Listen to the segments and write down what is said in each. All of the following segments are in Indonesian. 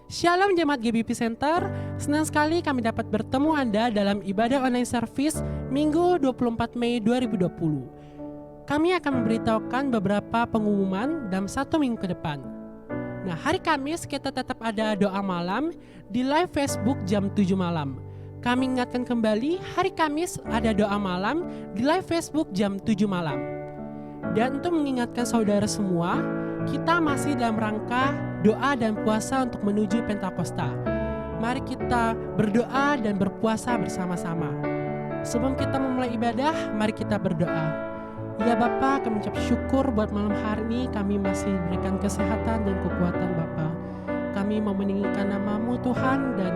Shalom Jemaat GBP Center, senang sekali kami dapat bertemu Anda dalam ibadah online service Minggu 24 Mei 2020. Kami akan memberitahukan beberapa pengumuman dalam 1 minggu ke depan. Nah, hari Kamis kita tetap ada doa malam di live Facebook jam 7 malam. Kami ingatkan kembali, hari Kamis ada doa malam di live Facebook jam 7 malam. Dan untuk mengingatkan saudara semua, kita masih dalam rangka doa dan puasa untuk menuju Pentakosta. Mari kita berdoa dan berpuasa bersama-sama. Sebelum kita memulai ibadah, mari kita berdoa. Ya Bapa, kami ucap syukur buat malam hari ini kami masih diberikan kesehatan dan kekuatan Bapa. Kami mau meninggikan nama-Mu Tuhan, dan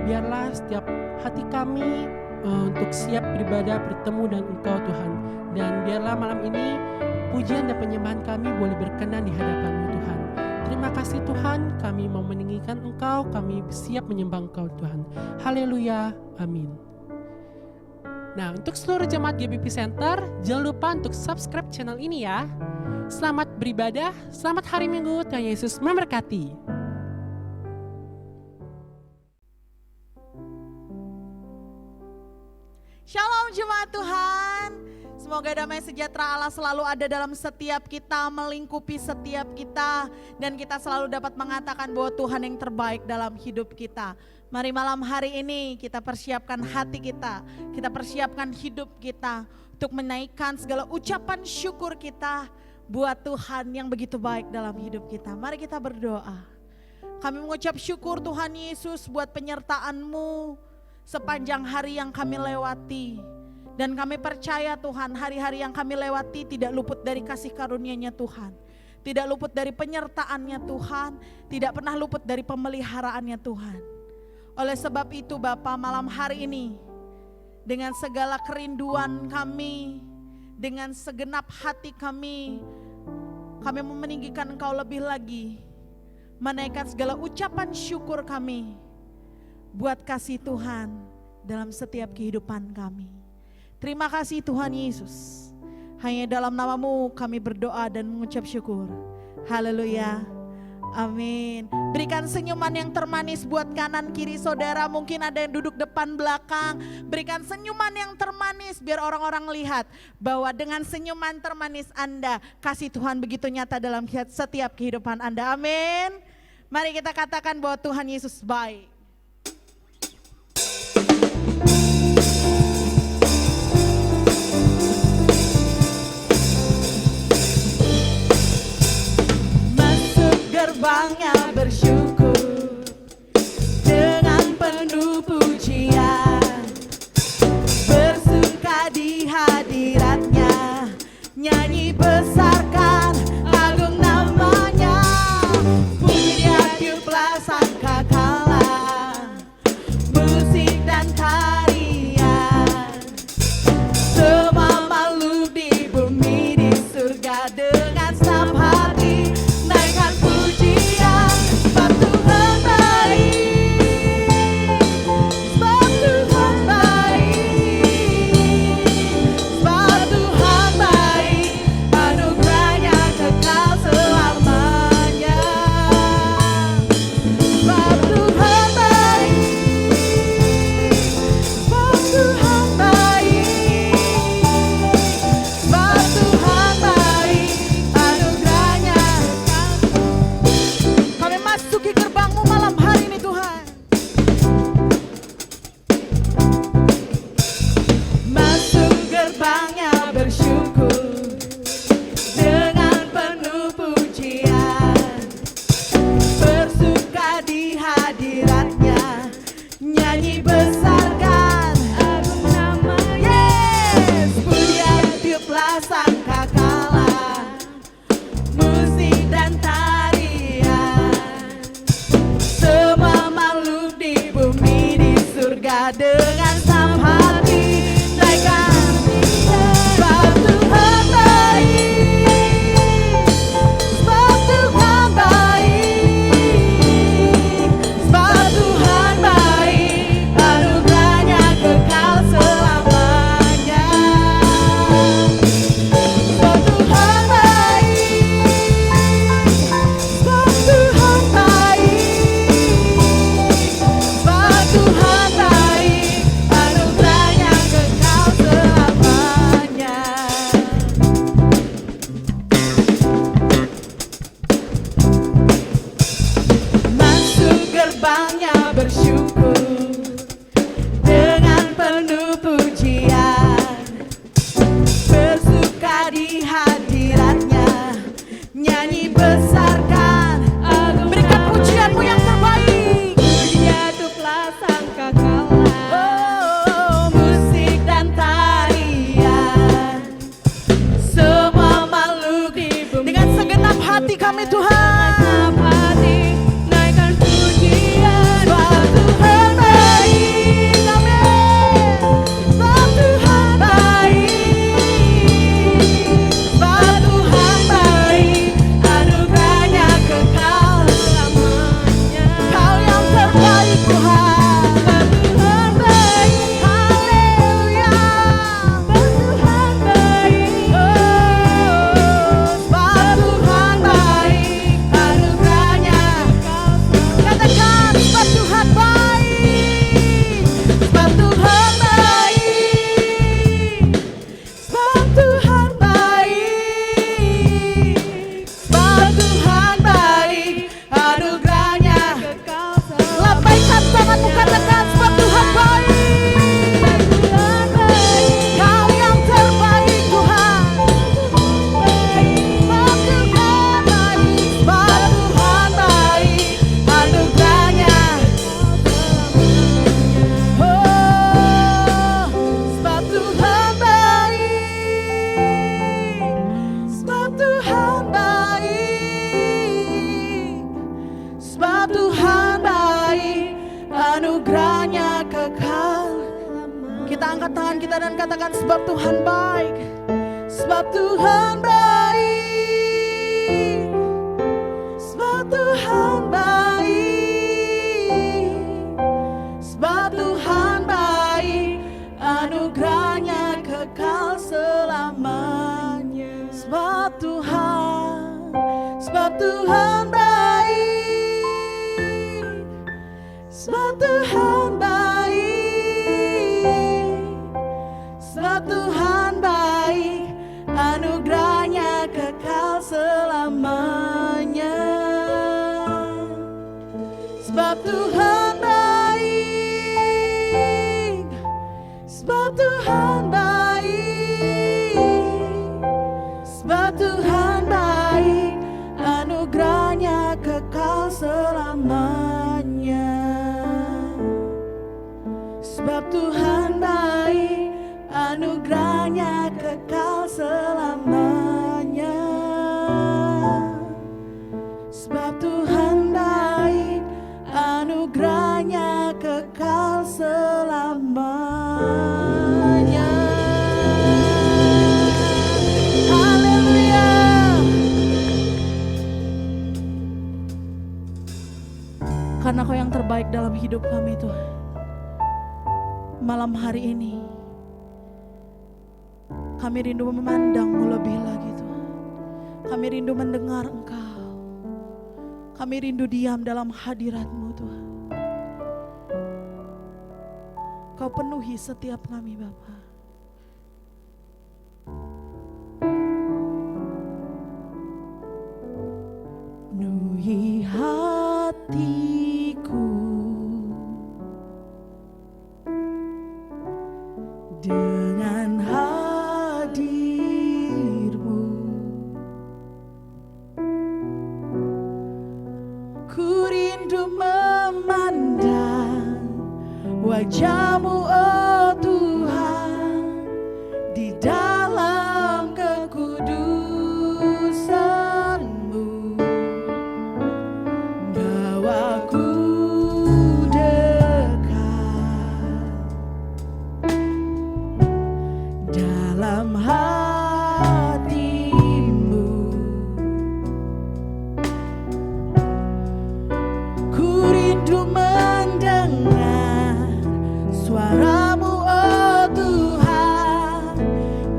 biarlah setiap hati kami untuk siap beribadah bertemu dengan Engkau Tuhan. Dan biarlah malam ini pujian dan penyembahan kami boleh berkenan di hadapan-Mu Tuhan. Terima kasih Tuhan, kami mau meninggikan Engkau, kami siap menyembah Engkau Tuhan. Haleluya, amin. Nah, untuk seluruh jemaat GBP Center, jangan lupa untuk subscribe channel ini ya. Selamat beribadah, selamat hari Minggu, Tuhan Yesus memberkati. Shalom jemaat Tuhan. Semoga damai sejahtera Allah selalu ada dalam setiap kita, melingkupi setiap kita, dan kita selalu dapat mengatakan bahwa Tuhan yang terbaik dalam hidup kita. Mari malam hari ini kita persiapkan hati kita persiapkan hidup kita untuk menaikkan segala ucapan syukur kita buat Tuhan yang begitu baik dalam hidup kita. Mari kita berdoa. Kami mengucap syukur Tuhan Yesus buat penyertaan-Mu sepanjang hari yang kami lewati. Dan kami percaya Tuhan, hari-hari yang kami lewati tidak luput dari kasih karunia-Nya Tuhan. Tidak luput dari penyertaan-Nya Tuhan. Tidak pernah luput dari pemeliharaannya Tuhan. Oleh sebab itu Bapa, malam hari ini dengan segala kerinduan kami, dengan segenap hati kami mau meninggikan Engkau lebih lagi. Menaikkan segala ucapan syukur kami buat kasih Tuhan dalam setiap kehidupan kami. Terima kasih Tuhan Yesus. Hanya dalam nama-Mu kami berdoa dan mengucap syukur. Haleluya. Amin. Berikan senyuman yang termanis buat kanan kiri saudara. Mungkin ada yang duduk depan belakang. Berikan senyuman yang termanis biar orang-orang lihat bahwa dengan senyuman termanis Anda, kasih Tuhan begitu nyata dalam setiap kehidupan Anda. Amin. Mari kita katakan bahwa Tuhan Yesus baik. Gerbangnya bersyukur dengan penuh pujian, bersuka di hadiratnya, nyanyi besarkan agung namanya, puji tiuplah sangkakala kita angkat tangan kita dan katakan sebab Tuhan baik. Sebab Tuhan baik. Sebab Tuhan baik. Sebab Tuhan baik. Anugerahnya kekal selamanya. Sebab Tuhan baik. Sebab Tuhan baik. Sebab Tuhan baik. Anugerahnya kekal selamanya. Sebab Tuhan baik. Sebab Tuhan baik. Sebab Tuhan baik. Anugerahnya kekal selamanya. Sebab Tuhan baik. Anugerahnya kekal selamanya. Sebab Tuhan baik. Anugerahnya kekal selamanya. Haleluya. Karena Kau yang terbaik dalam hidup kami Tuhan. Malam hari ini kami rindu memandang-Mu lebih lagi Tuhan. Kami rindu mendengar Engkau. Kami rindu diam dalam hadirat-Mu Tuhan. Kau penuhi setiap kami Bapa. Penuhi hatiku dengan hadir-Mu. Ku rindu memandang wajah-Mu oh Tuhan di dalam kekudusan-Mu. Bawaku dekat dalam hati-Mu. Ku rindu mendengar suara-Mu oh Tuhan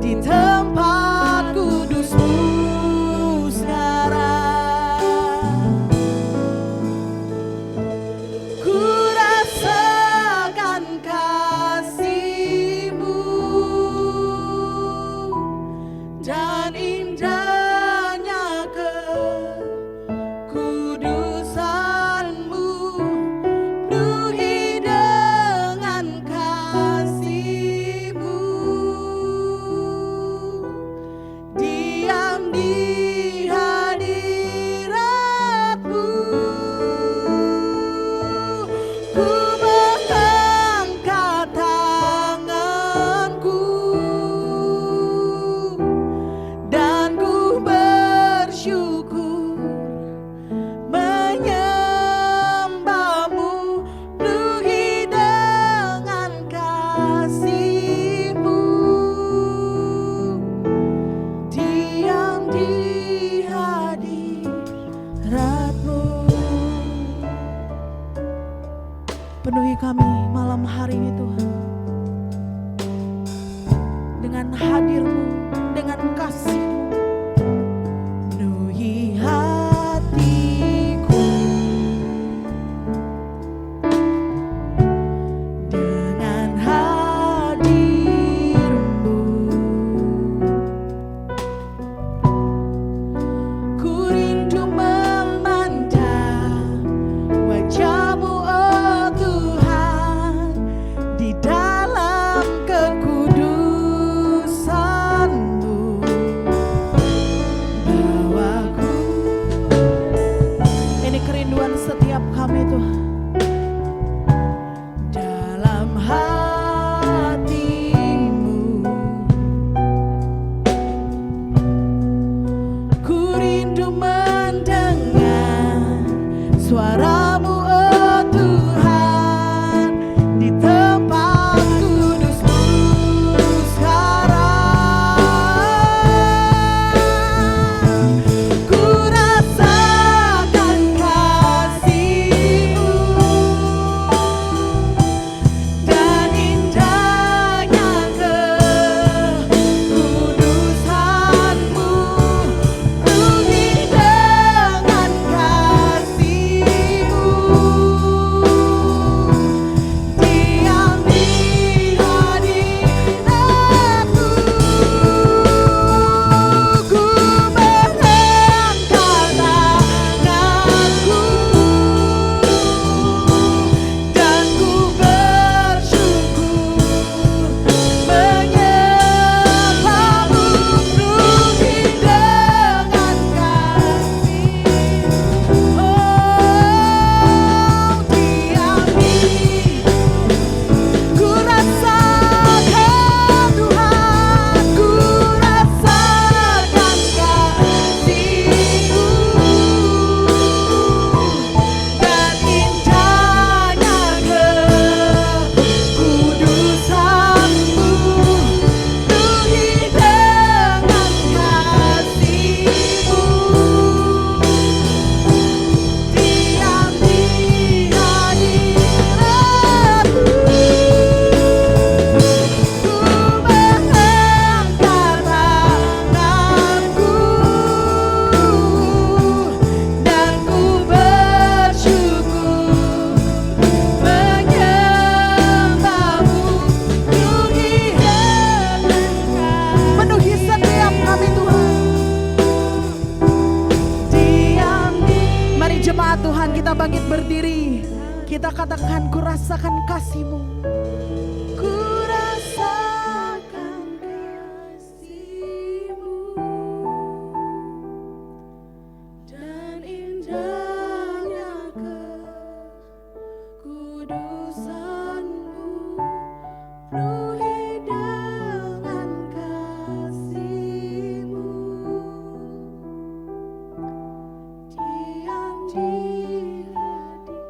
di tempat kudus-Mu sekarang. Ku rasakan kasih-Mu dan indahnya kekudusan-Mu. Penuhi dengan kasih-Mu. Diam di hadirat-Mu. Ku mengangkat tanganku dan ku bersyukur menyembah-Mu. Penuhi dengan kasih-Mu. Diam di hadirat-Mu. Penuhi kami malam hari ini Tuhan dengan hadir-Mu, dengan kasih-Mu. Penuhi hatiku dengan hadir-Mu. Ku rindu memandang wajah-Mu oh Tuhan di dalam kekudusan-Mu. Katakan, ku rasakan kasih-Mu. Ku rasakan kasih-Mu dan indahnya kekudusan-Mu, penuhi dengan kasih-Mu. Diam di hadirat-Mu.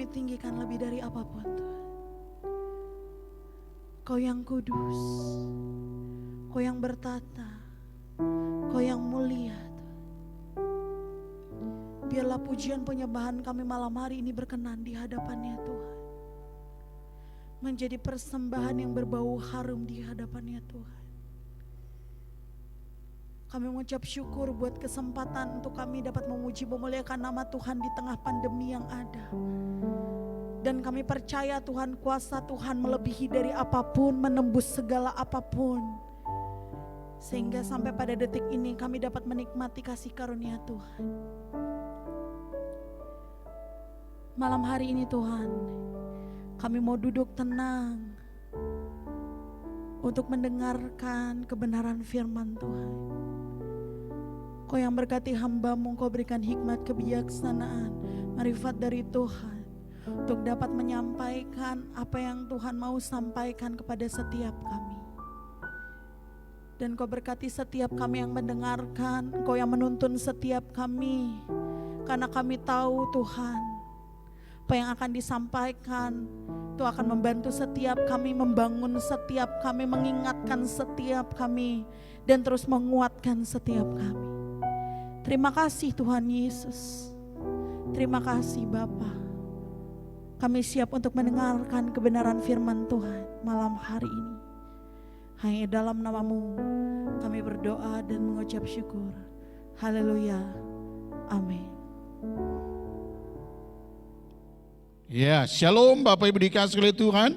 ditinggikan lebih dari apapun Tuhan. Kau yang kudus, Kau yang bertata, Kau yang mulia Tuhan. Biarlah pujian penyembahan kami malam hari ini berkenan di hadapan-Nya Tuhan. Menjadi persembahan yang berbau harum di hadapan-Nya Tuhan. Kami mengucap syukur buat kesempatan untuk kami dapat memuji memuliakan nama Tuhan di tengah pandemi yang ada. Dan kami percaya Tuhan, kuasa Tuhan melebihi dari apapun, menembus segala apapun. Sehingga sampai pada detik ini kami dapat menikmati kasih karunia Tuhan. Malam hari ini Tuhan, kami mau duduk tenang untuk mendengarkan kebenaran firman Tuhan. Kau yang berkati hamba-Mu, Kau berikan hikmat, kebijaksanaan, marifat dari Tuhan untuk dapat menyampaikan apa yang Tuhan mau sampaikan kepada setiap kami. Dan Kau berkati setiap kami yang mendengarkan, Kau yang menuntun setiap kami, karena kami tahu Tuhan, apa yang akan disampaikan itu akan membantu setiap kami, membangun setiap kami, mengingatkan setiap kami, dan terus menguatkan setiap kami. Terima kasih Tuhan Yesus. Terima kasih Bapa. Kami siap untuk mendengarkan kebenaran firman Tuhan malam hari ini. Hanya dalam nama-Mu kami berdoa dan mengucap syukur. Haleluya. Amin. Ya, shalom Bapak Ibu dikasihi oleh Tuhan.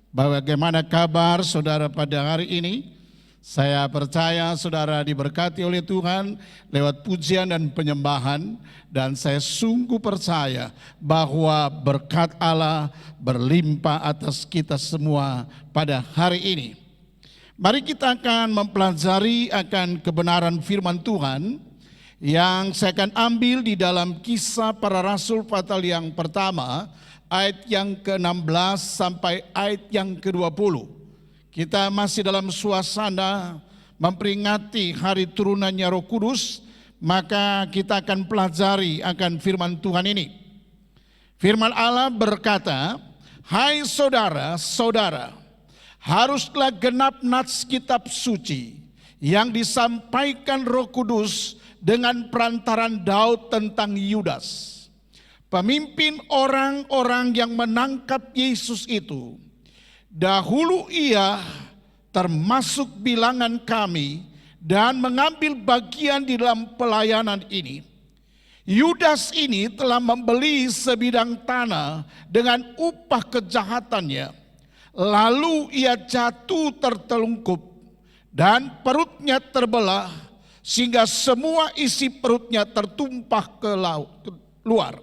Bagaimana kabar saudara pada hari ini? Saya percaya saudara diberkati oleh Tuhan lewat pujian dan penyembahan. Dan saya sungguh percaya bahwa berkat Allah berlimpah atas kita semua pada hari ini. Mari kita akan mempelajari akan kebenaran firman Tuhan yang saya akan ambil di dalam Kisah Para Rasul pasal yang pertama, ayat yang ke-16 sampai ayat yang ke-20. Kita masih dalam suasana memperingati hari turunannya Roh Kudus, maka kita akan pelajari akan firman Tuhan ini. Firman Allah berkata, "Hai saudara-saudara, haruslah genap nats kitab suci yang disampaikan Roh Kudus dengan perantaran Daud tentang Yudas, pemimpin orang-orang yang menangkap Yesus itu. Dahulu ia termasuk bilangan kami dan mengambil bagian di dalam pelayanan ini. Yudas ini telah membeli sebidang tanah dengan upah kejahatannya. Lalu ia jatuh tertelungkup dan perutnya terbelah sehingga semua isi perutnya tertumpah ke luar.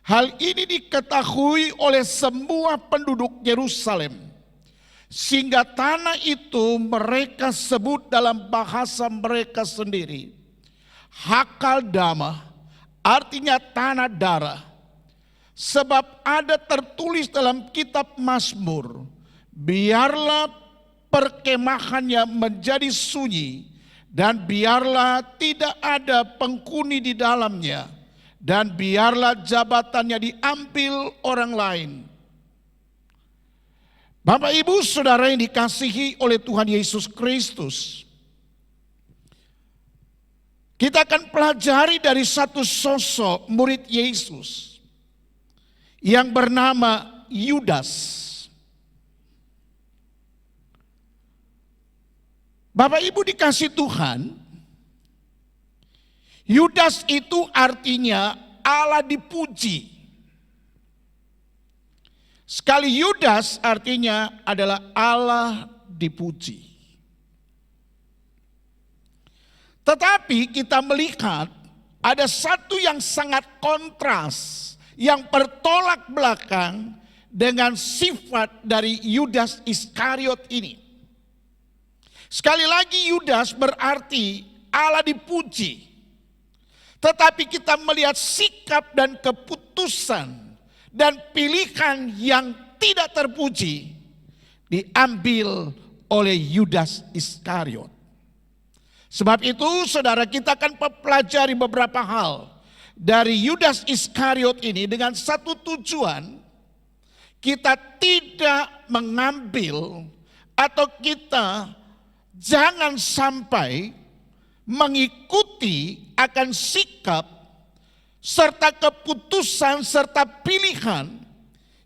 Hal ini diketahui oleh semua penduduk Yerusalem, sehingga tanah itu mereka sebut dalam bahasa mereka sendiri Hakaldama, artinya tanah darah. Sebab ada tertulis dalam kitab Mazmur, biarlah perkemahannya menjadi sunyi, dan biarlah tidak ada penghuni di dalamnya, dan biarlah jabatannya diambil orang lain." Bapak Ibu Saudara yang dikasihi oleh Tuhan Yesus Kristus, kita akan pelajari dari satu sosok murid Yesus yang bernama Yudas. Bapak Ibu dikasih Tuhan, Yudas itu artinya Allah dipuji. Sekali Yudas artinya adalah Allah dipuji. Tetapi kita melihat ada satu yang sangat kontras, yang bertolak belakang dengan sifat dari Yudas Iskariot ini. Sekali lagi Yudas berarti Allah dipuji. Tetapi kita melihat sikap dan keputusan dan pilihan yang tidak terpuji diambil oleh Yudas Iskariot. Sebab itu saudara, kita akan pelajari beberapa hal dari Yudas Iskariot ini dengan satu tujuan, kita tidak mengambil atau kita jangan sampai mengikuti akan sikap serta keputusan serta pilihan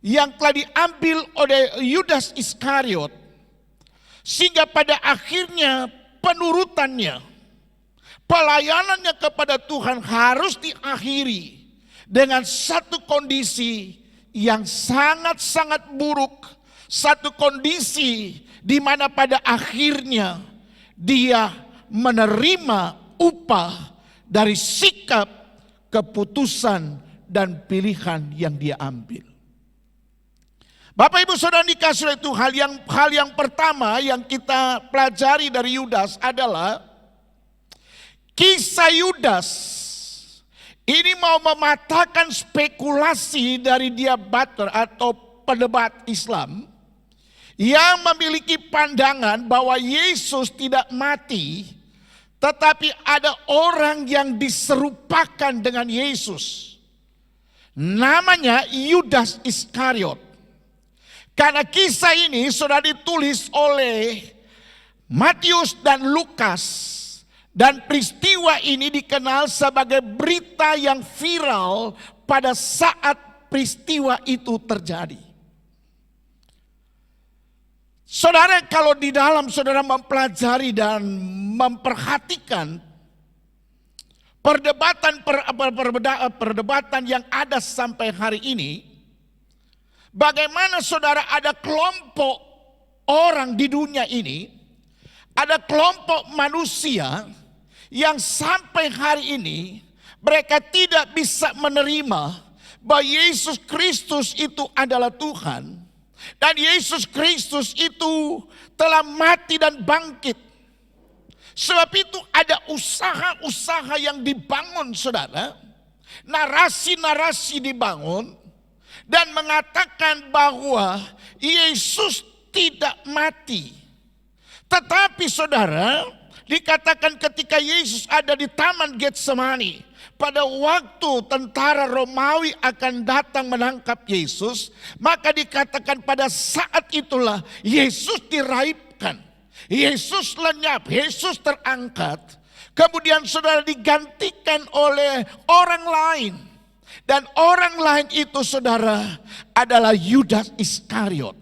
yang telah diambil oleh Yudas Iskariot, sehingga pada akhirnya penurutannya, pelayanannya kepada Tuhan harus diakhiri dengan satu kondisi yang sangat-sangat buruk, satu kondisi di mana pada akhirnya dia menerima upah dari sikap, keputusan, dan pilihan yang dia ambil. Bapak Ibu Saudara dikasih oleh Tuhan, hal yang pertama yang kita pelajari dari Yudas adalah kisah Yudas ini mau mematahkan spekulasi dari debater atau pendebat Islam yang memiliki pandangan bahwa Yesus tidak mati, tetapi ada orang yang diserupakan dengan Yesus. Namanya Yudas Iskariot. Karena kisah ini sudah ditulis oleh Matius dan Lukas, dan peristiwa ini dikenal sebagai berita yang viral pada saat peristiwa itu terjadi. Saudara, kalau di dalam saudara mempelajari dan memperhatikan perdebatan yang ada sampai hari ini, bagaimana saudara ada kelompok orang di dunia ini, ada kelompok manusia yang sampai hari ini mereka tidak bisa menerima bahwa Yesus Kristus itu adalah Tuhan. Dan Yesus Kristus itu telah mati dan bangkit. Sebab itu ada usaha-usaha yang dibangun saudara. Narasi-narasi dibangun. Dan mengatakan bahwa Yesus tidak mati. Tetapi saudara, dikatakan ketika Yesus ada di Taman Getsemani, pada waktu tentara Romawi akan datang menangkap Yesus, maka dikatakan pada saat itulah Yesus diraibkan, Yesus lenyap, Yesus terangkat. Kemudian saudara digantikan oleh orang lain. Dan orang lain itu saudara adalah Yudas Iskariot.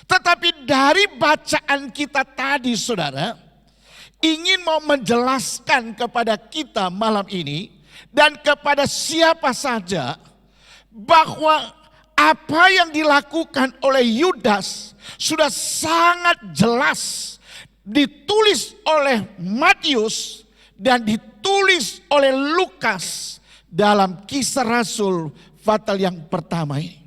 Tetapi dari bacaan kita tadi saudara, ingin mau menjelaskan kepada kita malam ini dan kepada siapa saja bahwa apa yang dilakukan oleh Yudas sudah sangat jelas ditulis oleh Matius dan ditulis oleh Lukas dalam Kisah Rasul pasal yang pertama ini.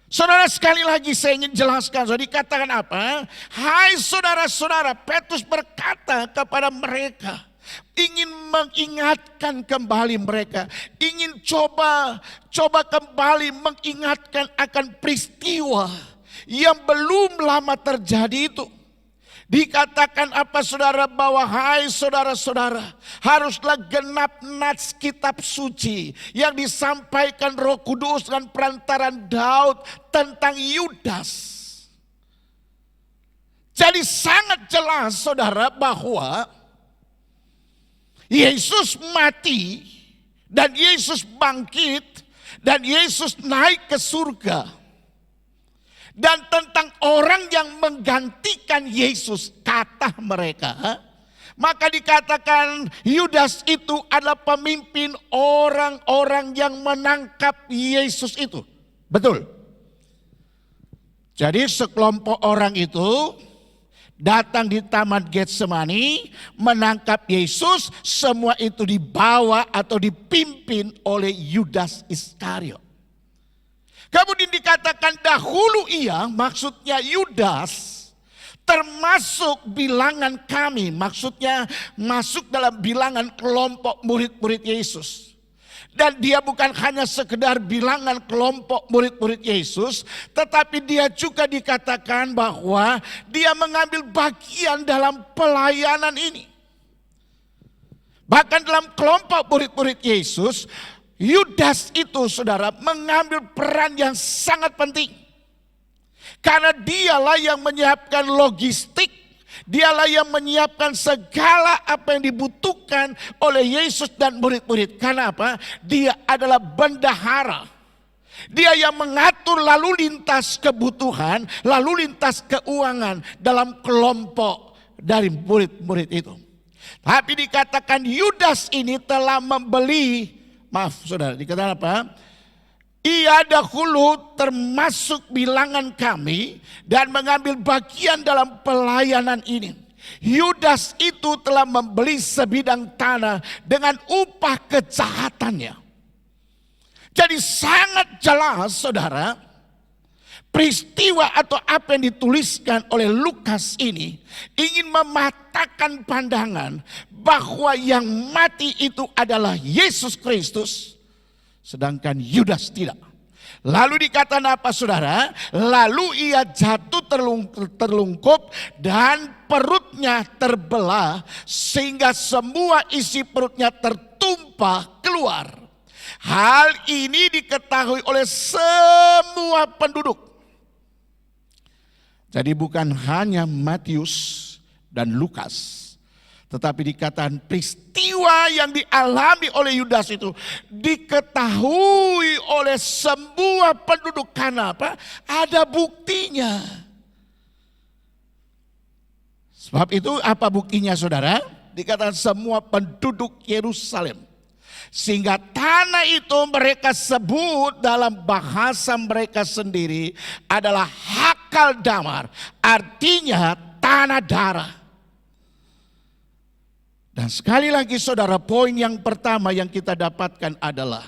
Saudara, sekali lagi saya ingin jelaskan. Jadi dikatakan apa? Hai saudara-saudara, Petrus berkata kepada mereka, ingin mengingatkan kembali mereka, ingin coba kembali mengingatkan akan peristiwa yang belum lama terjadi itu. Dikatakan apa saudara, bahwa hai saudara-saudara, haruslah genap nats kitab suci yang disampaikan Roh Kudus dan perantaran Daud tentang Yudas. Jadi sangat jelas saudara bahwa Yesus mati dan Yesus bangkit dan Yesus naik ke surga. Dan tentang orang yang menggantikan Yesus, kata mereka, maka dikatakan Yudas itu adalah pemimpin orang-orang yang menangkap Yesus itu. Betul. Jadi sekelompok orang itu datang di Taman Getsemani menangkap Yesus, semua itu dibawa atau dipimpin oleh Yudas Iskariot. Kemudian dikatakan dahulu ia, maksudnya Yudas, termasuk bilangan kami, maksudnya masuk dalam bilangan kelompok murid-murid Yesus. Dan dia bukan hanya sekedar bilangan kelompok murid-murid Yesus, tetapi dia juga dikatakan bahwa dia mengambil bagian dalam pelayanan ini. Bahkan dalam kelompok murid-murid Yesus, Yudas itu saudara mengambil peran yang sangat penting. Karena dialah yang menyiapkan logistik, dialah yang menyiapkan segala apa yang dibutuhkan oleh Yesus dan murid-murid. Karena apa? Dia adalah bendahara. Dia yang mengatur lalu lintas kebutuhan, lalu lintas keuangan dalam kelompok dari murid-murid itu. Tapi dikatakan Yudas ini telah membeli, maaf saudara, dikatakan apa? Ia dahulu termasuk bilangan kami dan mengambil bagian dalam pelayanan ini. Yudas itu telah membeli sebidang tanah dengan upah kejahatannya. Jadi sangat jelas saudara, peristiwa atau apa yang dituliskan oleh Lukas ini ingin mematahkan pandangan bahwa yang mati itu adalah Yesus Kristus, sedangkan Yudas tidak. Lalu dikatakan apa saudara? Lalu ia jatuh terlungkup dan perutnya terbelah sehingga semua isi perutnya tertumpah keluar. Hal ini diketahui oleh semua penduduk. Jadi bukan hanya Matius dan Lukas, tetapi dikatakan peristiwa yang dialami oleh Yudas itu diketahui oleh semua penduduk. Karena apa? Ada buktinya. Sebab itu apa buktinya saudara? Dikatakan semua penduduk Yerusalem. Sehingga tanah itu mereka sebut dalam bahasa mereka sendiri adalah Hakal Damar. Artinya tanah darah. Dan sekali lagi saudara, poin yang pertama yang kita dapatkan adalah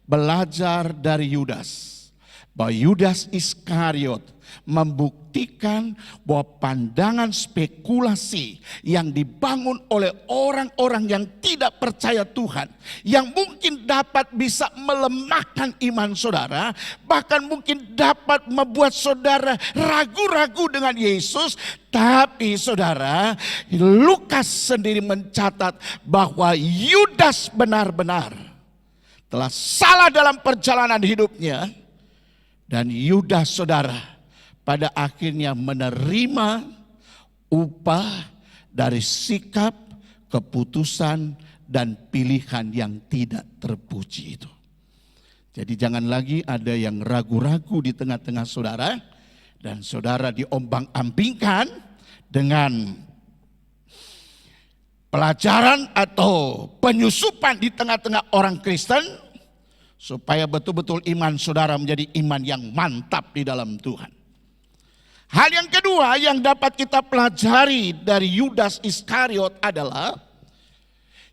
belajar dari Yudas. Bahwa Yudas Iskariot membuktikan bahwa pandangan spekulasi yang dibangun oleh orang-orang yang tidak percaya Tuhan, yang mungkin dapat bisa melemahkan iman saudara, bahkan mungkin dapat membuat saudara ragu-ragu dengan Yesus. Tapi saudara, Lukas sendiri mencatat bahwa Yudas benar-benar telah salah dalam perjalanan hidupnya. Dan Yudas saudara pada akhirnya menerima upah dari sikap, keputusan, dan pilihan yang tidak terpuji itu. Jadi jangan lagi ada yang ragu-ragu di tengah-tengah saudara. Dan saudara diombang-ambingkan dengan pelajaran atau penyusupan di tengah-tengah orang Kristen. Supaya betul-betul iman saudara menjadi iman yang mantap di dalam Tuhan. Hal yang kedua yang dapat kita pelajari dari Yudas Iskariot adalah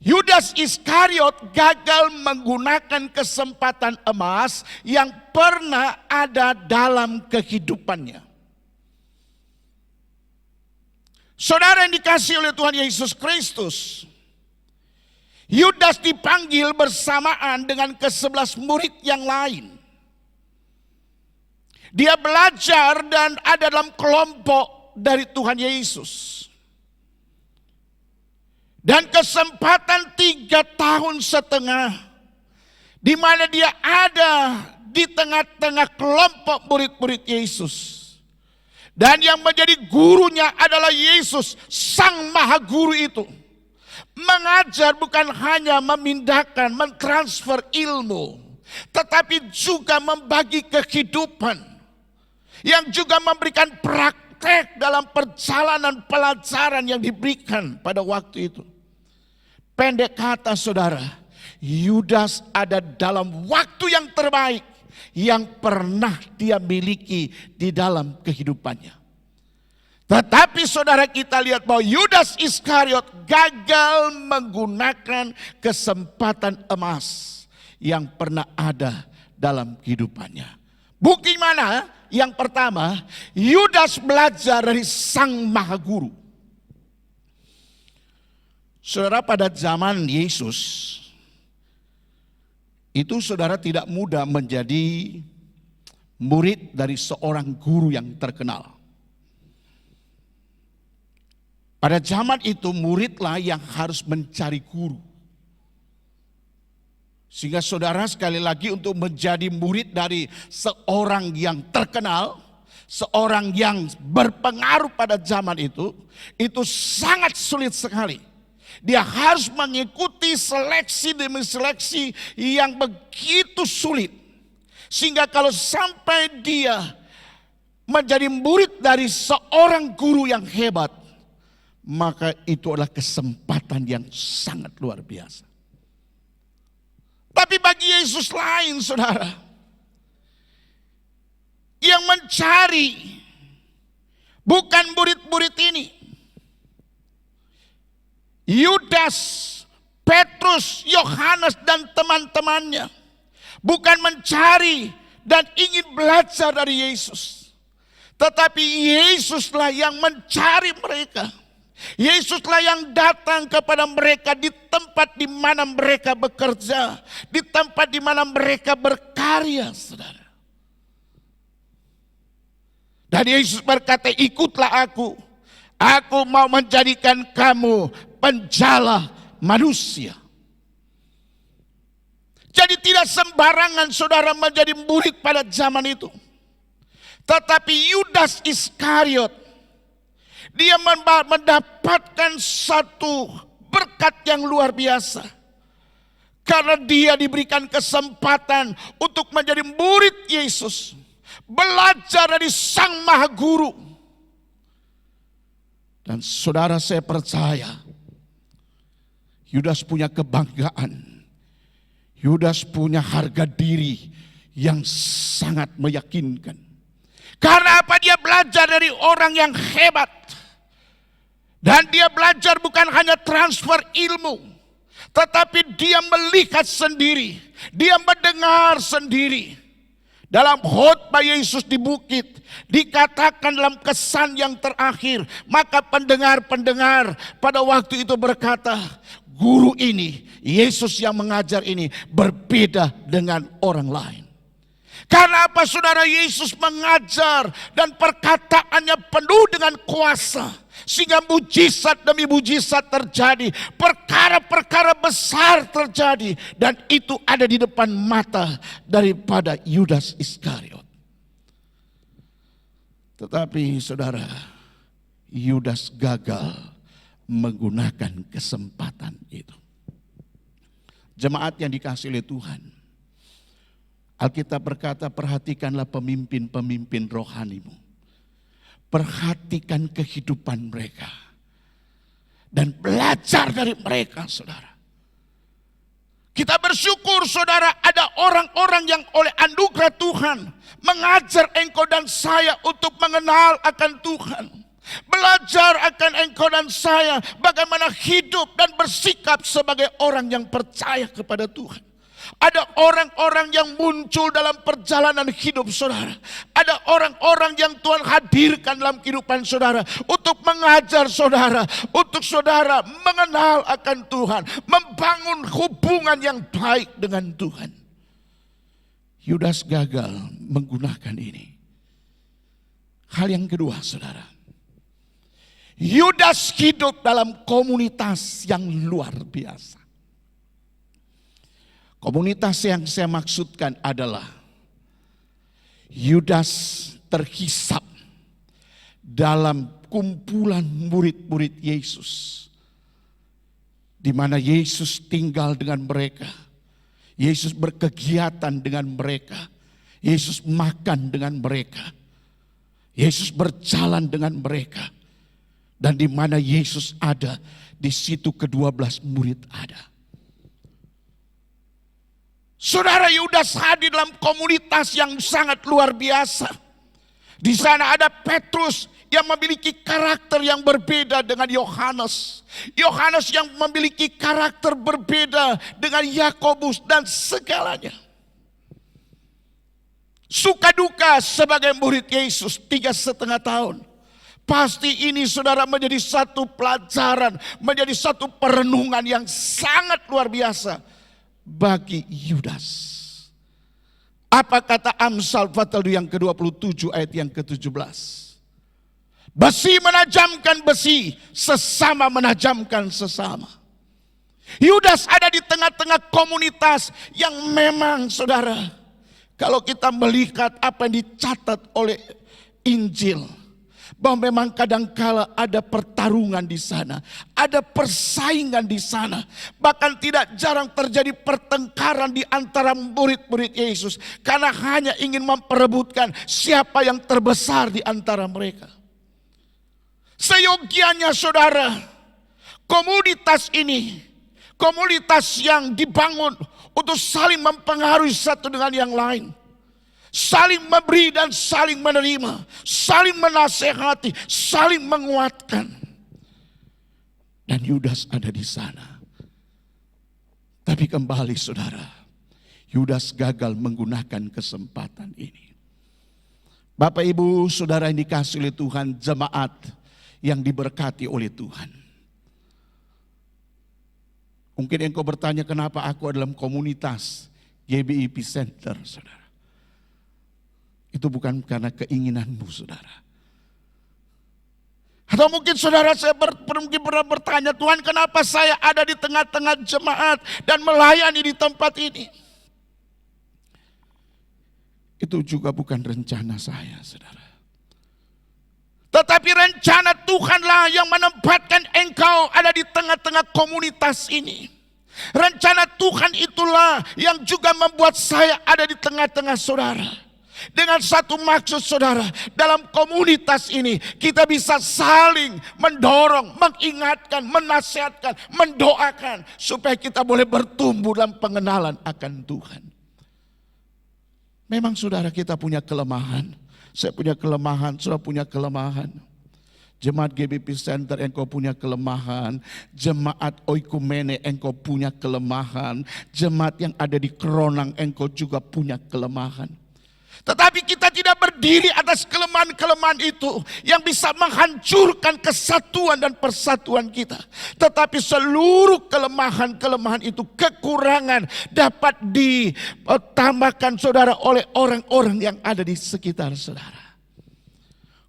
Yudas Iskariot gagal menggunakan kesempatan emas yang pernah ada dalam kehidupannya. Saudara yang dikasihi oleh Tuhan Yesus Kristus, Yudas dipanggil bersamaan dengan ke-11 murid yang lain. Dia belajar dan ada dalam kelompok dari Tuhan Yesus. Dan kesempatan 3 tahun setengah, di mana dia ada di tengah-tengah kelompok murid-murid Yesus. Dan yang menjadi gurunya adalah Yesus, Sang Maha Guru itu. Mengajar bukan hanya memindahkan, mentransfer ilmu, tetapi juga membagi kehidupan, yang juga memberikan praktek dalam perjalanan pelajaran yang diberikan pada waktu itu. Pendek kata saudara, Yudas ada dalam waktu yang terbaik yang pernah dia miliki di dalam kehidupannya. Tetapi saudara, kita lihat bahwa Yudas Iskariot gagal menggunakan kesempatan emas yang pernah ada dalam kehidupannya. Bukti mana? Yang pertama, Yudas belajar dari Sang Maha Guru. Saudara, pada zaman Yesus itu saudara tidak mudah menjadi murid dari seorang guru yang terkenal. Pada zaman itu muridlah yang harus mencari guru. Sehingga saudara sekali lagi untuk menjadi murid dari seorang yang terkenal, seorang yang berpengaruh pada zaman itu sangat sulit sekali. Dia harus mengikuti seleksi demi seleksi yang begitu sulit. Sehingga kalau sampai dia menjadi murid dari seorang guru yang hebat, maka itu adalah kesempatan yang sangat luar biasa. Tapi bagi Yesus lain, saudara, yang mencari bukan murid-murid ini. Yudas, Petrus, Yohanes dan teman-temannya bukan mencari dan ingin belajar dari Yesus. Tetapi Yesuslah yang mencari mereka. Yesuslah yang datang kepada mereka di tempat di mana mereka bekerja, di tempat di mana mereka berkarya, saudara. Dan Yesus berkata, ikutlah aku mau menjadikan kamu penjala manusia. Jadi tidak sembarangan saudara menjadi murid pada zaman itu. Tetapi Yudas Iskariot, dia mendapatkan satu berkat yang luar biasa. Karena dia diberikan kesempatan untuk menjadi murid Yesus. Belajar dari Sang Maha Guru. Dan saudara, saya percaya Yudas punya kebanggaan. Yudas punya harga diri yang sangat meyakinkan. Karena apa? Dia belajar dari orang yang hebat. Dan dia belajar bukan hanya transfer ilmu, tetapi dia melihat sendiri, dia mendengar sendiri. Dalam khotbah Yesus di bukit, dikatakan dalam kesan yang terakhir, maka pendengar-pendengar pada waktu itu berkata, guru ini, Yesus yang mengajar ini berbeda dengan orang lain. Karena apa saudara? Yesus mengajar dan perkataannya penuh dengan kuasa. Sehingga mujizat demi mujizat terjadi. Perkara-perkara besar terjadi. Dan itu ada di depan mata daripada Yudas Iskariot. Tetapi saudara, Yudas gagal menggunakan kesempatan itu. Jemaat yang dikasihi oleh Tuhan, Alkitab berkata, perhatikanlah pemimpin-pemimpin rohanimu. Perhatikan kehidupan mereka. Dan belajar dari mereka, saudara. Kita bersyukur, saudara, ada orang-orang yang oleh anugerah Tuhan mengajar engkau dan saya untuk mengenal akan Tuhan. Belajar akan engkau dan saya bagaimana hidup dan bersikap sebagai orang yang percaya kepada Tuhan. Ada orang-orang yang muncul dalam perjalanan hidup saudara. Ada orang-orang yang Tuhan hadirkan dalam kehidupan saudara untuk mengajar saudara, untuk saudara mengenal akan Tuhan, membangun hubungan yang baik dengan Tuhan. Yudas gagal menggunakan ini. Hal yang kedua saudara, Yudas hidup dalam komunitas yang luar biasa. Komunitas yang saya maksudkan adalah Yudas terhisap dalam kumpulan murid-murid Yesus, di mana Yesus tinggal dengan mereka, Yesus berkegiatan dengan mereka, Yesus makan dengan mereka, Yesus berjalan dengan mereka, dan di mana Yesus ada, di situ ke-12 murid ada. Saudara, Yudas hadir dalam komunitas yang sangat luar biasa. Di sana ada Petrus yang memiliki karakter yang berbeda dengan Yohanes. Yohanes yang memiliki karakter berbeda dengan Yakobus dan segalanya. Suka duka sebagai murid Yesus 3,5 tahun. Pasti ini saudara menjadi satu pelajaran, menjadi satu perenungan yang sangat luar biasa bagi Yudas. Apa kata Amsal pasal yang ke-27 ayat yang ke-17? Besi menajamkan besi, sesama menajamkan sesama. Yudas ada di tengah-tengah komunitas yang memang saudara, kalau kita melihat apa yang dicatat oleh Injil, bahwa memang kadangkala ada pertarungan di sana, ada persaingan di sana. Bahkan tidak jarang terjadi pertengkaran di antara murid-murid Yesus karena hanya ingin memperebutkan siapa yang terbesar di antara mereka. Seyogianya saudara, komunitas ini, komunitas yang dibangun untuk saling mempengaruhi satu dengan yang lain, saling memberi dan saling menerima, saling menasehati, saling menguatkan. Dan Yudas ada di sana. Tapi kembali saudara, Yudas gagal menggunakan kesempatan ini. Bapak Ibu saudara yang dikasihi oleh Tuhan, jemaat yang diberkati oleh Tuhan. Mungkin engkau bertanya, kenapa aku dalam komunitas GBI Epicenter, saudara? Itu bukan karena keinginanmu, saudara. Atau mungkin saudara mungkin pernah bertanya, Tuhan kenapa saya ada di tengah-tengah jemaat dan melayani di tempat ini? Itu juga bukan rencana saya, saudara. Tetapi rencana Tuhanlah yang menempatkan engkau ada di tengah-tengah komunitas ini. Rencana Tuhan itulah yang juga membuat saya ada di tengah-tengah saudara. Dengan satu maksud saudara, dalam komunitas ini kita bisa saling mendorong, mengingatkan, menasihatkan, mendoakan. Supaya kita boleh bertumbuh dalam pengenalan akan Tuhan. Memang saudara kita punya kelemahan. Saya punya kelemahan, saudara punya kelemahan. Jemaat GBI Center engkau punya kelemahan. Jemaat Oikumene engkau punya kelemahan. Jemaat yang ada di Kronang engkau juga punya kelemahan. Tetapi kita tidak berdiri atas kelemahan-kelemahan itu yang bisa menghancurkan kesatuan dan persatuan kita. Tetapi seluruh kelemahan-kelemahan itu, kekurangan dapat ditambahkan saudara oleh orang-orang yang ada di sekitar saudara.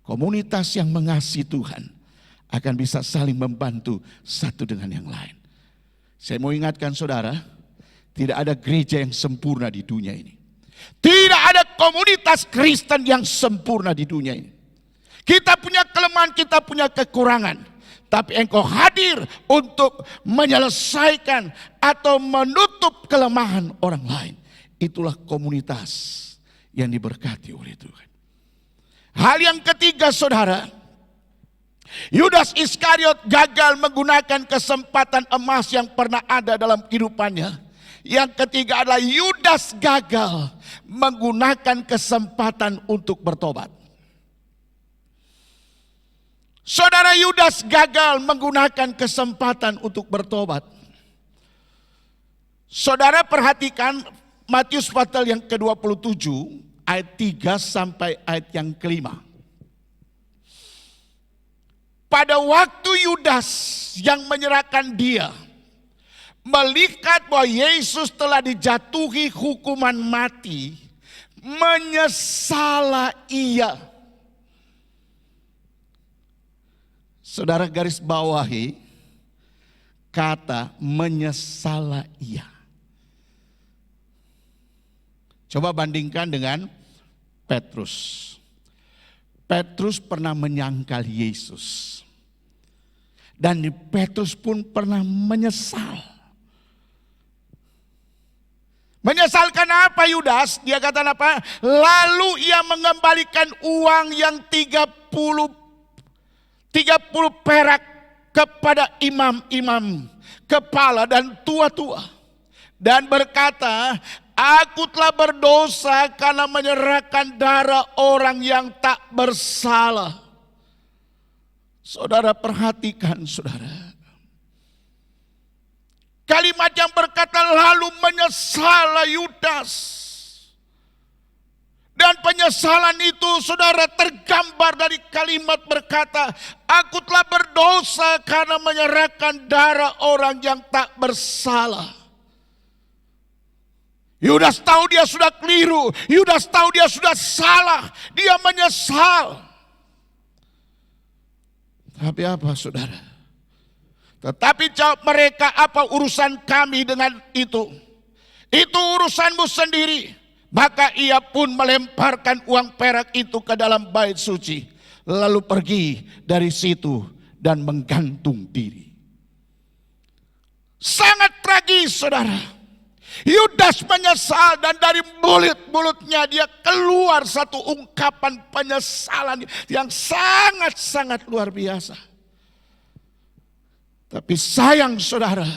Komunitas yang mengasihi Tuhan akan bisa saling membantu satu dengan yang lain. Saya mau ingatkan saudara, tidak ada gereja yang sempurna di dunia ini. Tidak ada komunitas Kristen yang sempurna di dunia ini. Kita punya kelemahan, kita punya kekurangan. Tapi engkau hadir untuk menyelesaikan atau menutup kelemahan orang lain. Itulah komunitas yang diberkati oleh Tuhan. Hal yang ketiga saudara, Yudas Iskariot gagal menggunakan kesempatan emas yang pernah ada dalam kehidupannya. Yang ketiga adalah Yudas gagal menggunakan kesempatan untuk bertobat. Saudara, Yudas gagal menggunakan kesempatan untuk bertobat. Saudara perhatikan Matius pasal yang ke-27 ayat 3 sampai ayat yang ke-5. Pada waktu Yudas yang menyerahkan dia melihat bahwa Yesus telah dijatuhi hukuman mati, menyesalah ia. Saudara garis bawahi kata menyesalah ia. Coba bandingkan dengan Petrus. Petrus pernah menyangkal Yesus. Dan Petrus pun pernah menyesal. Menyesalkan apa Yudas? Dia kata apa? Lalu ia mengembalikan uang yang 30 perak kepada imam-imam, kepala dan tua-tua. Dan berkata, aku telah berdosa karena menyerahkan darah orang yang tak bersalah. Saudara perhatikan saudara. Kalimat yang berkata lalu menyesalah Yudas. Dan penyesalan itu saudara tergambar dari kalimat berkata, aku telah berdosa karena menyerahkan darah orang yang tak bersalah. Yudas tahu dia sudah keliru, Yudas tahu dia sudah salah, dia menyesal. Tapi apa saudara? Tetapi jawab mereka, apa urusan kami dengan itu? Itu urusanmu sendiri. Maka ia pun melemparkan uang perak itu ke dalam bait suci, lalu pergi dari situ dan menggantung diri. Sangat tragis, saudara. Yudas menyesal dan dari mulutnya dia keluar satu ungkapan penyesalan yang sangat-sangat luar biasa. Tapi sayang saudara,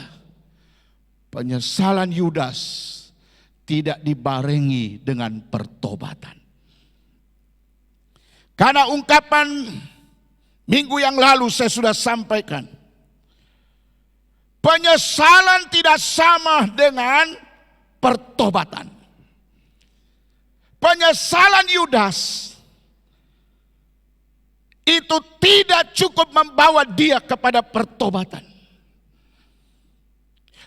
penyesalan Yudas tidak dibarengi dengan pertobatan. Karena ungkapan minggu yang lalu saya sudah sampaikan, penyesalan tidak sama dengan pertobatan. Penyesalan Yudas itu tidak cukup membawa dia kepada pertobatan.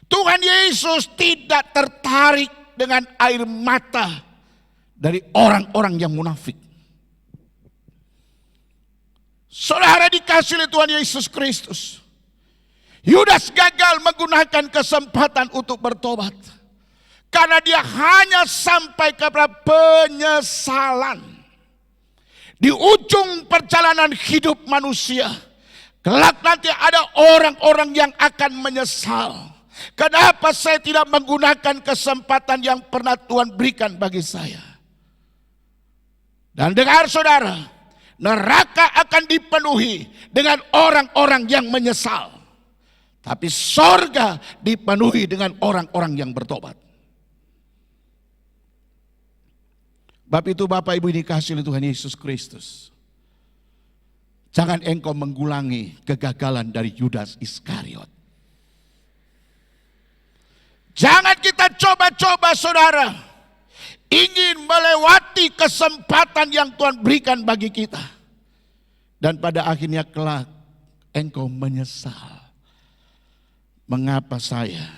Tuhan Yesus tidak tertarik dengan air mata dari orang-orang yang munafik. Saudara dikasih oleh Tuhan Yesus Kristus, Yudas gagal menggunakan kesempatan untuk bertobat. Karena dia hanya sampai kepada penyesalan. Di ujung perjalanan hidup manusia, kelak nanti ada orang-orang yang akan menyesal. Kenapa saya tidak menggunakan kesempatan yang pernah Tuhan berikan bagi saya? Dan dengar saudara, neraka akan dipenuhi dengan orang-orang yang menyesal. Tapi sorga dipenuhi dengan orang-orang yang bertobat. Bab itu Bapak Ibu dikasihi oleh Tuhan Yesus Kristus. Jangan engkau mengulangi kegagalan dari Yudas Iskariot. Jangan kita coba-coba saudara, ingin melewati kesempatan yang Tuhan berikan bagi kita. Dan pada akhirnya kelak engkau menyesal. Mengapa saya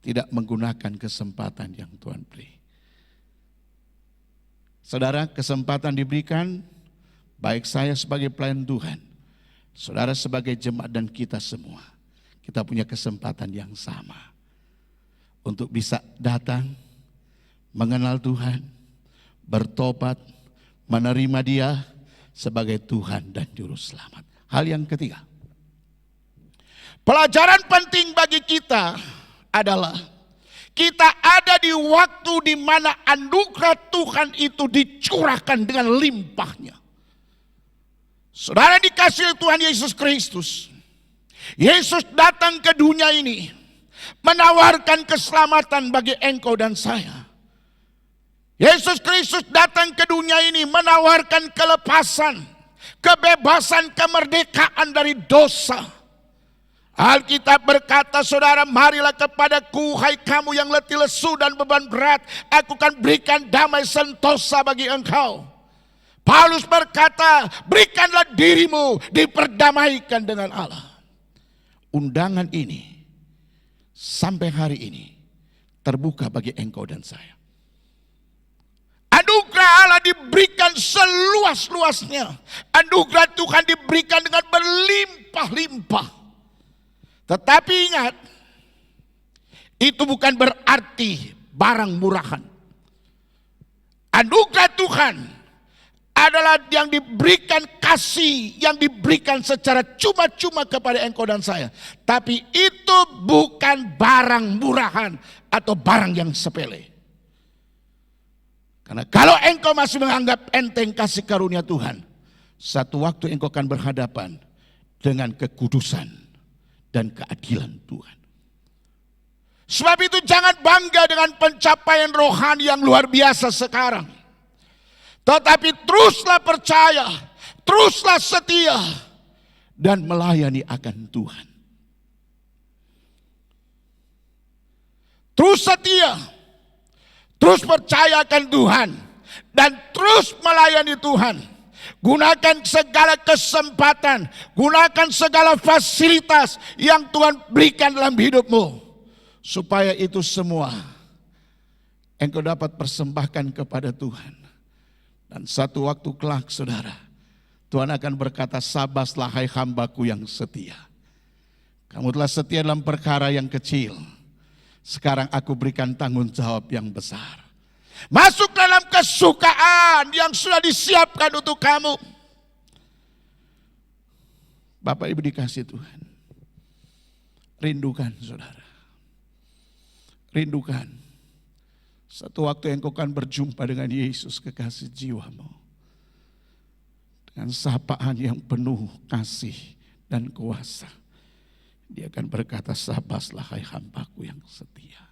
tidak menggunakan kesempatan yang Tuhan beri? Saudara, kesempatan diberikan, baik saya sebagai pelayan Tuhan, saudara sebagai jemaat dan kita semua. Kita punya kesempatan yang sama untuk bisa datang, mengenal Tuhan, bertobat, menerima Dia sebagai Tuhan dan Juru Selamat. Hal yang ketiga, pelajaran penting bagi kita adalah kita ada di waktu di mana anugerah Tuhan itu dicurahkan dengan limpahnya. Saudara dikasihi Tuhan Yesus Kristus. Yesus datang ke dunia ini menawarkan keselamatan bagi engkau dan saya. Yesus Kristus datang ke dunia ini menawarkan kelepasan, kebebasan, kemerdekaan dari dosa. Alkitab berkata, saudara, marilah kepadaku, hai kamu yang letih lesu dan beban berat, aku akan berikan damai sentosa bagi engkau. Paulus berkata, berikanlah dirimu diperdamaikan dengan Allah. Undangan ini sampai hari ini terbuka bagi engkau dan saya. Anugerah Allah diberikan seluas-luasnya. Anugerah Tuhan diberikan dengan berlimpah-limpah. Tetapi ingat, itu bukan berarti barang murahan. Anugerah Tuhan adalah yang diberikan kasih, yang diberikan secara cuma-cuma kepada engkau dan saya. Tapi itu bukan barang murahan atau barang yang sepele. Karena kalau engkau masih menganggap enteng kasih karunia Tuhan, satu waktu engkau akan berhadapan dengan kekudusan dan keadilan Tuhan. Sebab itu jangan bangga dengan pencapaian rohani yang luar biasa sekarang. Tetapi teruslah percaya, teruslah setia, dan melayani akan Tuhan. Terus setia, terus percaya akan Tuhan, dan terus melayani Tuhan. Gunakan segala kesempatan, gunakan segala fasilitas yang Tuhan berikan dalam hidupmu. Supaya itu semua engkau dapat persembahkan kepada Tuhan. Dan satu waktu kelak saudara, Tuhan akan berkata, sabaslah hai hambaku yang setia. Kamu telah setia dalam perkara yang kecil. Sekarang aku berikan tanggung jawab yang besar. Masuk dalam kesukaan yang sudah disiapkan untuk kamu. Bapak Ibu dikasih Tuhan. Rindukan saudara. Rindukan. Satu waktu engkau akan berjumpa dengan Yesus kekasih jiwamu. Dengan sapaan yang penuh kasih dan kuasa. Dia akan berkata, sabaslah hai hambaku yang setia.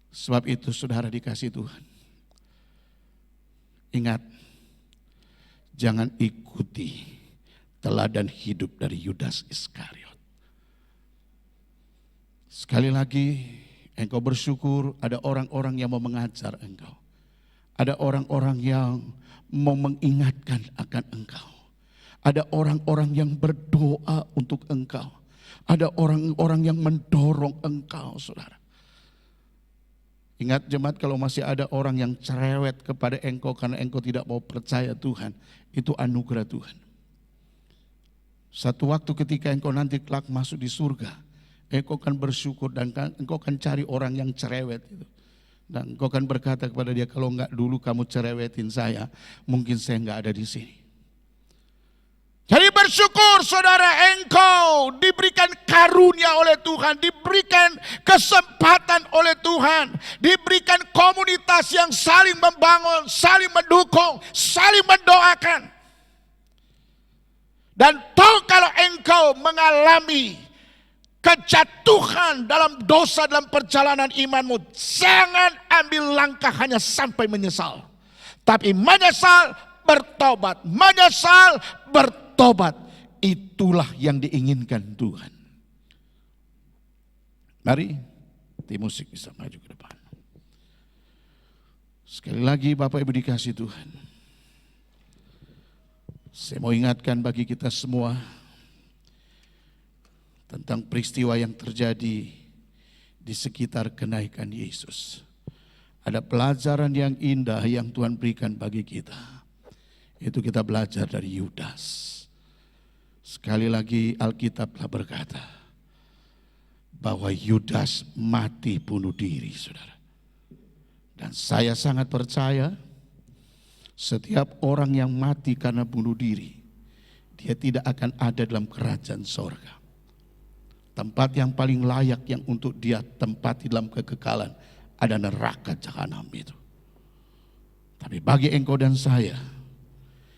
Sebab itu saudara dikasih Tuhan. Ingat, jangan ikuti teladan hidup dari Yudas Iskariot. Sekali lagi, engkau bersyukur ada orang-orang yang mau mengajar engkau. Ada orang-orang yang mau mengingatkan akan engkau. Ada orang-orang yang berdoa untuk engkau. Ada orang-orang yang mendorong engkau, saudara. Ingat jemaat, kalau masih ada orang yang cerewet kepada engkau karena engkau tidak mau percaya Tuhan, itu anugerah Tuhan. Satu waktu ketika engkau nanti kelak masuk di surga, engkau akan bersyukur dan engkau akan cari orang yang cerewet itu. Dan engkau akan berkata kepada dia, kalau enggak dulu kamu cerewetin saya, mungkin saya enggak ada di sini. Jadi bersyukur saudara, engkau diberikan karunia oleh Tuhan, diberikan kesempatan oleh Tuhan, diberikan komunitas yang saling membangun, saling mendukung, saling mendoakan. Dan toh kalau engkau mengalami kejatuhan dalam dosa dalam perjalanan imanmu, jangan ambil langkah hanya sampai menyesal. Tapi menyesal, bertobat, menyesal, bertobat. Itulah yang diinginkan Tuhan. Mari tim musik bisa maju ke depan. Sekali lagi Bapak Ibu dikasih Tuhan. Saya mau ingatkan bagi kita semua tentang peristiwa yang terjadi di sekitar kenaikan Yesus. Ada pelajaran yang indah yang Tuhan berikan bagi kita. Itu kita belajar dari Yudas. Sekali lagi Alkitab telah berkata bahwa Yudas mati bunuh diri, saudara. Dan saya sangat percaya setiap orang yang mati karena bunuh diri, dia tidak akan ada dalam kerajaan sorga. Tempat yang paling layak yang untuk dia tempati dalam kekekalan ada neraka jahanam itu. Tapi bagi engkau dan saya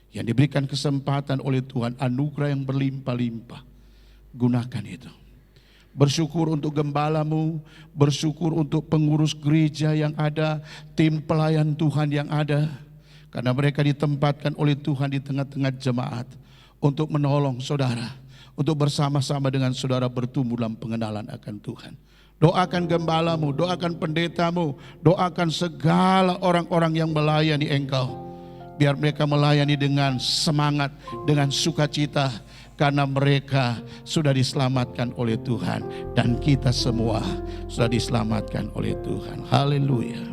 yang diberikan kesempatan oleh Tuhan, anugerah yang berlimpah-limpah, gunakan itu. Bersyukur untuk gembalamu, bersyukur untuk pengurus gereja yang ada, tim pelayan Tuhan yang ada, karena mereka ditempatkan oleh Tuhan di tengah-tengah jemaat untuk menolong saudara, untuk bersama-sama dengan saudara bertumbuh dalam pengenalan akan Tuhan. Doakan gembalamu, doakan pendetamu, doakan segala orang-orang yang melayani engkau. Biar mereka melayani dengan semangat, dengan sukacita, karena mereka sudah diselamatkan oleh Tuhan. Dan kita semua sudah diselamatkan oleh Tuhan. Haleluya.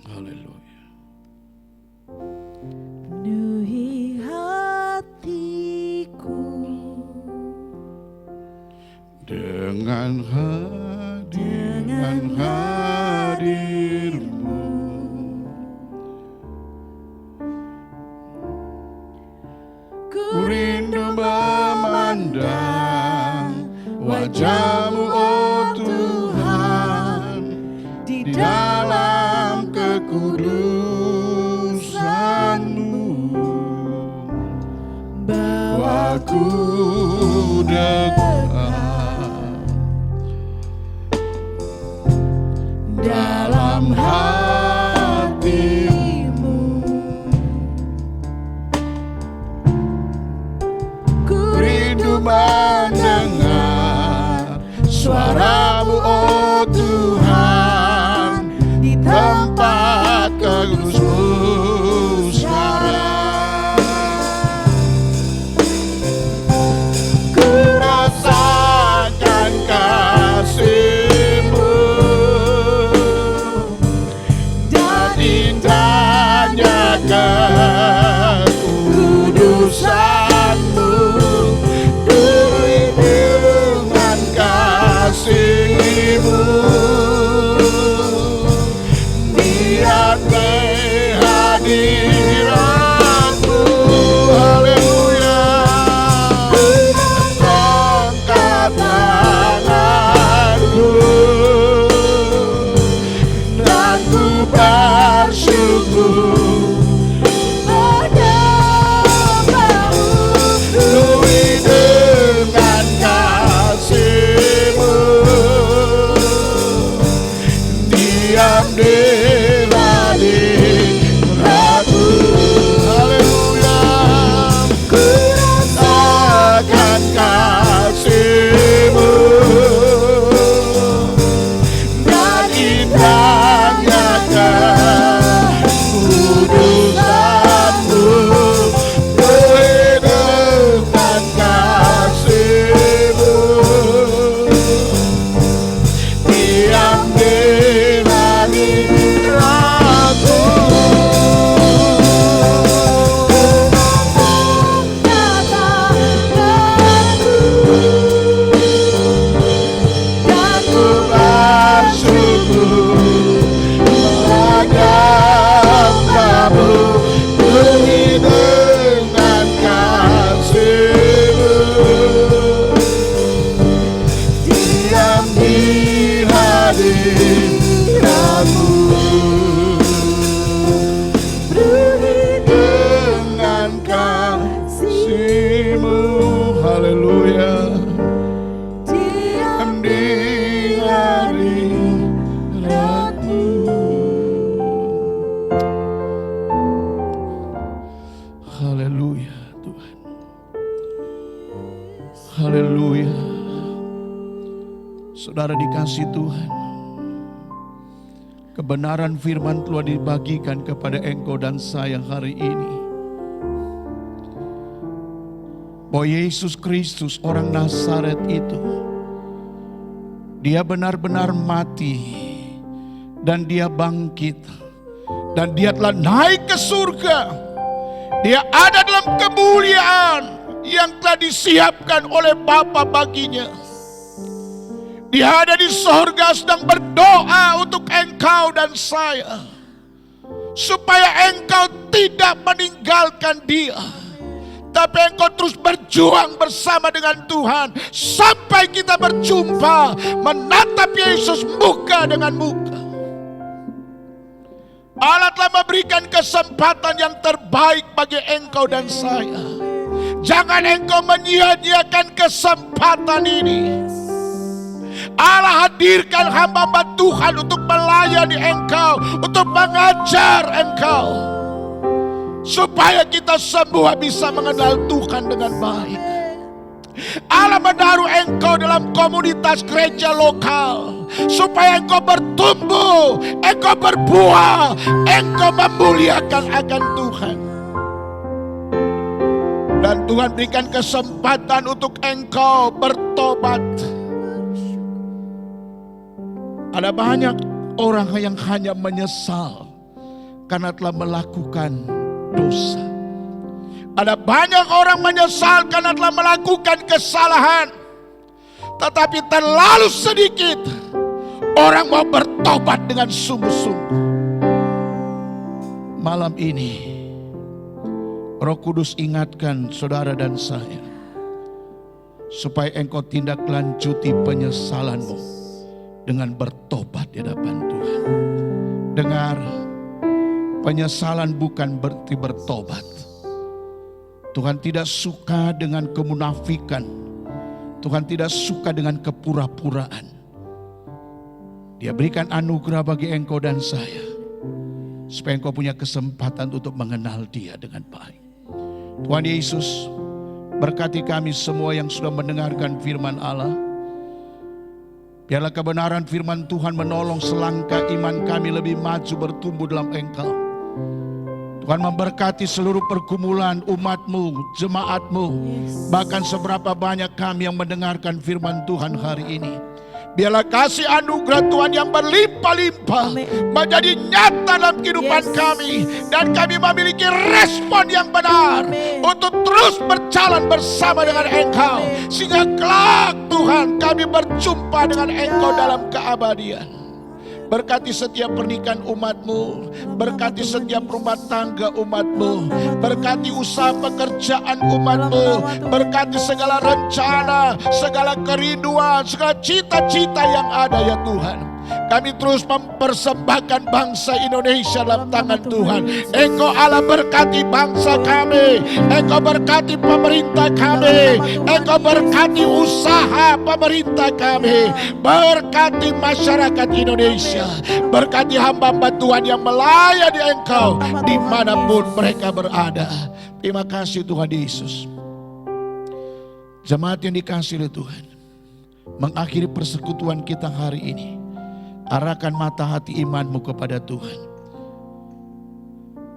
Haleluya. Penuhi hatiku Dengan hadirmu, ku rindu memandang wajah-Mu, oh Tuhan, di dalam kekudusan-Mu. Bawaku dekat dalam hatimu, ku rindu mendengar suara-Mu, oh Tuhan, di tempat kudus-Mu sekarang. Ku rasa Haleluya. Saudara dikasih Tuhan, kebenaran firman Tuhan dibagikan kepada engkau dan saya hari ini. Bahwa Yesus Kristus orang Nazaret itu, dia benar-benar mati dan dia bangkit. Dan dia telah naik ke surga. Dia ada dalam kemuliaan yang telah disiapkan oleh Bapa baginya. Dia ada di sorga sedang berdoa untuk engkau dan saya, supaya engkau tidak meninggalkan dia, tapi engkau terus berjuang bersama dengan Tuhan sampai kita berjumpa menatap Yesus muka dengan muka. Allah telah memberikan kesempatan yang terbaik bagi engkau dan saya. Jangan engkau menyia-nyiakan kesempatan ini. Allah hadirkan hamba-hamba Tuhan untuk melayani engkau, untuk mengajar engkau, supaya kita semua bisa mengenal Tuhan dengan baik. Allah menaruh engkau dalam komunitas gereja lokal, supaya engkau bertumbuh, engkau berbuah, engkau memuliakan akan Tuhan. Dan Tuhan berikan kesempatan untuk engkau bertobat. Ada banyak orang yang hanya menyesal karena telah melakukan dosa. Ada banyak orang menyesal karena telah melakukan kesalahan. Tetapi terlalu sedikit orang mau bertobat dengan sungguh-sungguh. Malam ini Roh Kudus ingatkan saudara dan saya, supaya engkau tindak lanjuti penyesalanmu dengan bertobat di hadapan Tuhan. Dengar, penyesalan bukan berarti bertobat. Tuhan tidak suka dengan kemunafikan. Tuhan tidak suka dengan kepura-puraan. Dia berikan anugerah bagi engkau dan saya, supaya engkau punya kesempatan untuk mengenal Dia dengan baik. Tuhan Yesus, berkati kami semua yang sudah mendengarkan firman Allah. Biarlah kebenaran firman Tuhan menolong selangkah iman kami lebih maju bertumbuh dalam Engkau. Tuhan memberkati seluruh pergumulan umat-Mu, jemaat-Mu, bahkan seberapa banyak kami yang mendengarkan firman Tuhan hari ini. Biarlah kasih anugerah Tuhan yang berlimpah-limpah menjadi nyata dalam kehidupan kami, dan kami memiliki respon yang benar untuk terus berjalan bersama dengan Engkau, sehingga kelak Tuhan kami berjumpa dengan Engkau dalam keabadian. Berkati setiap pernikahan umat-Mu, berkati setiap rumah tangga umat-Mu, berkati usaha pekerjaan umat-Mu, berkati segala rencana, segala kerinduan, segala cita-cita yang ada ya Tuhan. Kami terus mempersembahkan bangsa Indonesia dalam tangan Tuhan. Engkau Allah berkati bangsa kami, Engkau berkati pemerintah kami, Engkau berkati usaha pemerintah kami, berkati masyarakat Indonesia, berkati hamba-hamba Tuhan yang melayani Engkau dimanapun mereka berada. Terima kasih Tuhan Yesus. Jemaat yang dikasihi oleh Tuhan, mengakhiri persekutuan kita hari ini, arahkan mata hati imanmu kepada Tuhan.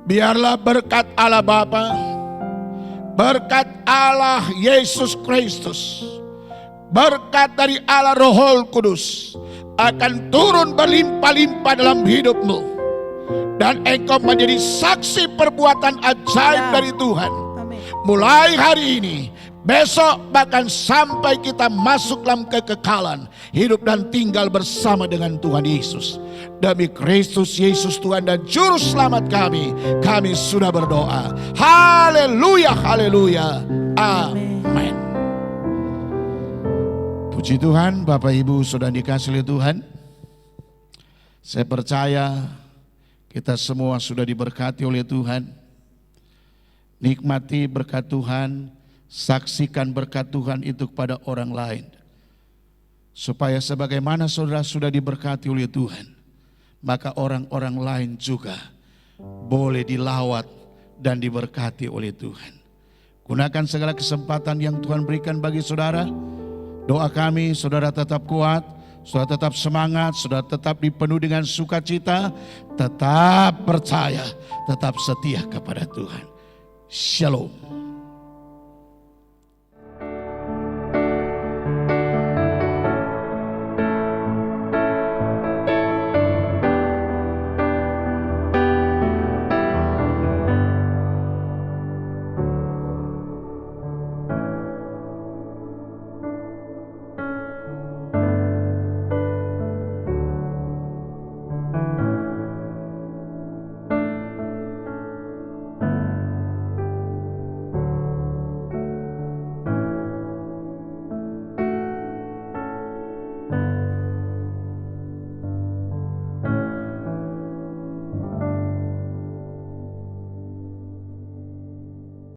Biarlah berkat Allah Bapa, berkat Allah Yesus Kristus, berkat dari Allah Roh Kudus akan turun berlimpah-limpah dalam hidupmu. Dan engkau menjadi saksi perbuatan ajaib dari Tuhan. Mulai hari ini, besok, bahkan sampai kita masuk dalam kekekalan, hidup dan tinggal bersama dengan Tuhan Yesus. Demi Kristus Yesus Tuhan dan Juru Selamat kami sudah berdoa. Haleluya, haleluya, amin. Puji Tuhan, Bapak Ibu sudah dikasihi oleh Tuhan. Saya percaya kita semua sudah diberkati oleh Tuhan. Nikmati berkat Tuhan, saksikan berkat Tuhan itu kepada orang lain. Supaya sebagaimana saudara sudah diberkati oleh Tuhan, maka orang-orang lain juga boleh dilawat dan diberkati oleh Tuhan. Gunakan segala kesempatan yang Tuhan berikan bagi saudara. Doa kami, saudara tetap kuat, saudara tetap semangat, saudara tetap dipenuhi dengan sukacita, tetap percaya, tetap setia kepada Tuhan. Shalom.